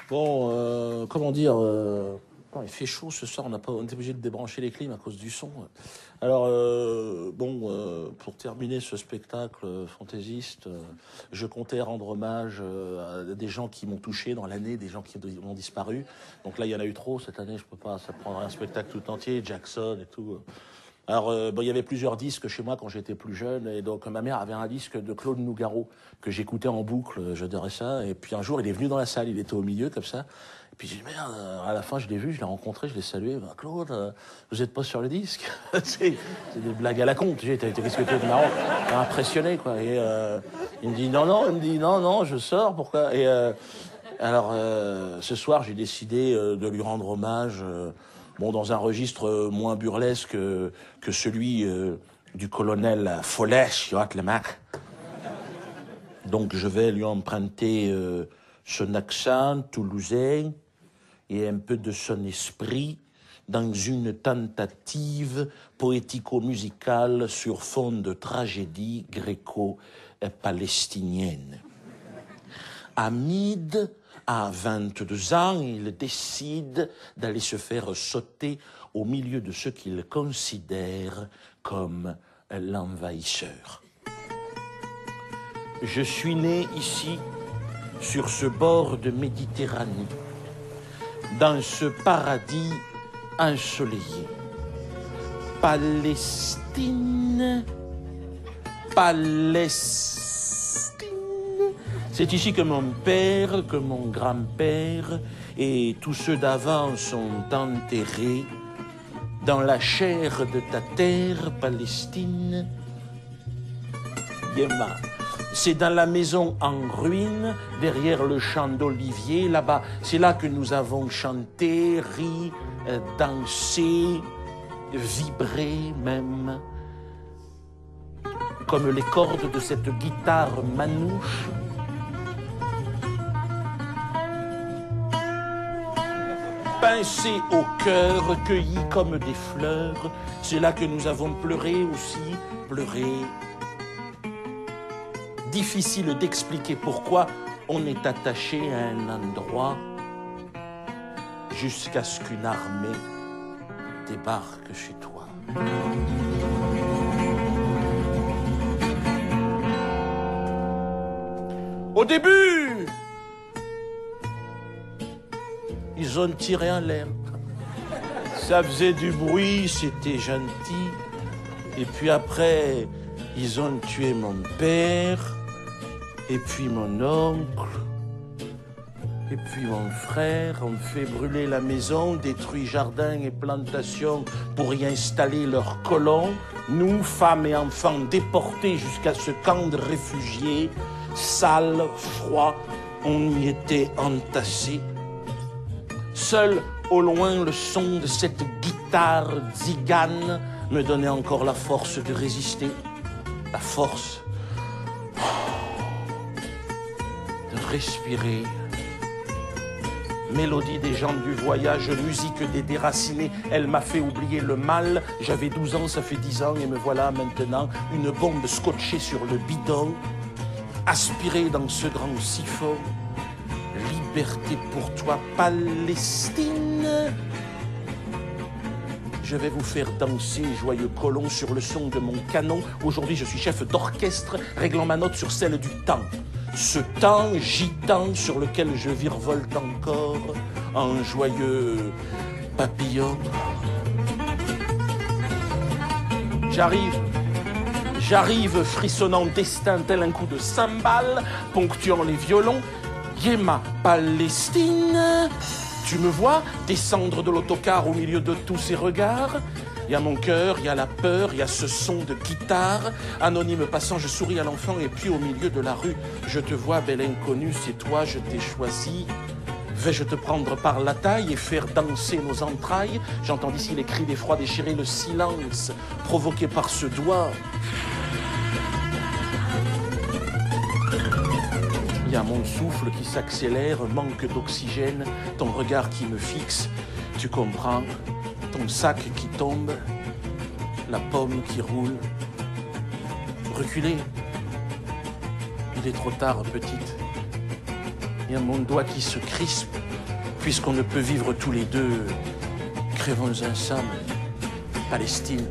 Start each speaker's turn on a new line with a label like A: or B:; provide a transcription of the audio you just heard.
A: Bon, comment dire il fait chaud ce soir, on est obligé de débrancher les clims à cause du son. Alors, pour terminer ce spectacle fantaisiste, je comptais rendre hommage à des gens qui m'ont touché dans l'année, des gens qui ont disparu. Donc là, il y en a eu trop cette année, je peux pas, ça prendrait un spectacle tout entier, Jackson et tout. Alors, il y avait plusieurs disques chez moi quand j'étais plus jeune, et donc ma mère avait un disque de Claude Nougaro que j'écoutais en boucle, j'adorais ça. Et puis un jour, il est venu dans la salle, il était au milieu comme ça. Et puis j'ai dit merde, à la fin je l'ai vu, je l'ai rencontré, je l'ai salué. Ben, Claude, vous êtes pas sur le disque? C'est des blagues à la con, tu sais, qu'est-ce que tu es marrant, t'es impressionné quoi. Et il me dit non, je sors, pourquoi? Et alors ce soir, j'ai décidé de lui rendre hommage. Dans un registre moins burlesque que celui du colonel Follèche, donc je vais lui emprunter son accent toulousain et un peu de son esprit dans une tentative poético-musicale sur fond de tragédie gréco-palestinienne. Hamid à 22 ans, il décide d'aller se faire sauter au milieu de ce qu'il considère comme l'envahisseur. Je suis né ici, sur ce bord de Méditerranée, dans ce paradis ensoleillé. Palestine. C'est ici que mon père, que mon grand-père et tous ceux d'avant sont enterrés dans la chair de ta terre, Palestine. Yéma. C'est dans la maison en ruine, derrière le champ d'olivier, là-bas. C'est là que nous avons chanté, ri, dansé, vibré même, comme les cordes de cette guitare manouche. Pincés au cœur, cueillis comme des fleurs, c'est là que nous avons pleuré aussi, pleuré. Difficile d'expliquer pourquoi on est attaché à un endroit jusqu'à ce qu'une armée débarque chez toi. Au début, ils ont tiré en l'air. Ça faisait du bruit, c'était gentil. Et puis après, ils ont tué mon père, et puis mon oncle, et puis mon frère. On fait brûler la maison, détruit jardins et plantations pour y installer leurs colons. Nous, femmes et enfants, déportés jusqu'à ce camp de réfugiés, sale, froid, on y était entassés. Seul, au loin, le son de cette guitare zigane me donnait encore la force de résister. La force de respirer. Mélodie des gens du voyage, musique des déracinés, elle m'a fait oublier le mal. J'avais 12 ans, ça fait 10 ans, et me voilà maintenant, une bombe scotchée sur le bidon, aspirée dans ce grand siphon. Liberté pour toi, Palestine. Je vais vous faire danser, joyeux colons, sur le son de mon canon. Aujourd'hui, je suis chef d'orchestre, réglant ma note sur celle du temps. Ce temps gitan sur lequel je virevolte encore en joyeux papillon. J'arrive, frissonnant destin tel un coup de cymbale, ponctuant les violons. Yéma, Palestine. Tu me vois descendre de l'autocar au milieu de tous ces regards. Il y a mon cœur, il y a la peur, il y a ce son de guitare. Anonyme passant, je souris à l'enfant et puis au milieu de la rue, je te vois, belle inconnue, c'est toi, je t'ai choisi. Vais-je te prendre par la taille et faire danser nos entrailles? J'entends d'ici les cris d'effroi déchirer le silence provoqué par ce doigt. Il y a mon souffle qui s'accélère, manque d'oxygène, ton regard qui me fixe, tu comprends, ton sac qui tombe, la pomme qui roule. Reculez, il est trop tard, petite. Il y a mon doigt qui se crispe, puisqu'on ne peut vivre tous les deux, crevons ensemble, Palestine.